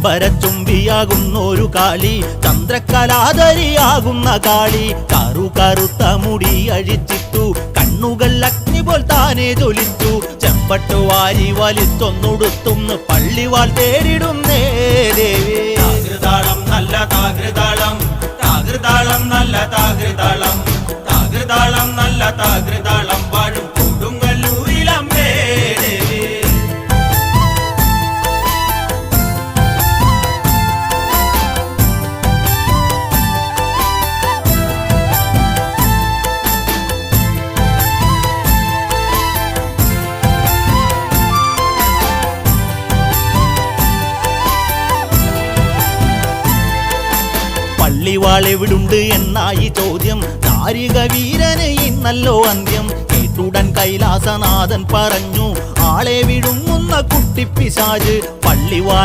അമ്പരച്ചുംബിയാകുന്നൊരു കാളി, ചന്ദ്രകലാധരിയാകുന്ന കാളി. കറുത്ത മുടി അഴിച്ചിട്ടു, കണ്ണുകൾ അഗ്നി പോൽ താനെ ജ്വലിച്ചു. ചെമ്പട്ടു വാരി വലിച്ചൊന്നുടുത്തുന്ന് പള്ളിവാൾ തേടിടുന്നേ ദേവി. താകൃതാളം നല്ല താകൃതാളം, താകൃതാളം നല്ല താകൃതാളം, താകൃതാളം നല്ല താകൃതാളം വാഴും കൊടുങ്ങല്ലൂരിലമ്മേ ദേവി. പള്ളിവാൾ എവിടുണ്ട് എന്നായി ചോദ്യം, നാരിക വീരന് ഇന്നല്ലോ അന്ത്യം. കേട്ടുടൻ കൈലാസനാഥൻ പറഞ്ഞു, ആളെ വിഴുങ്ങുന്ന കുട്ടിപ്പിശാച്. പള്ളിവാൾ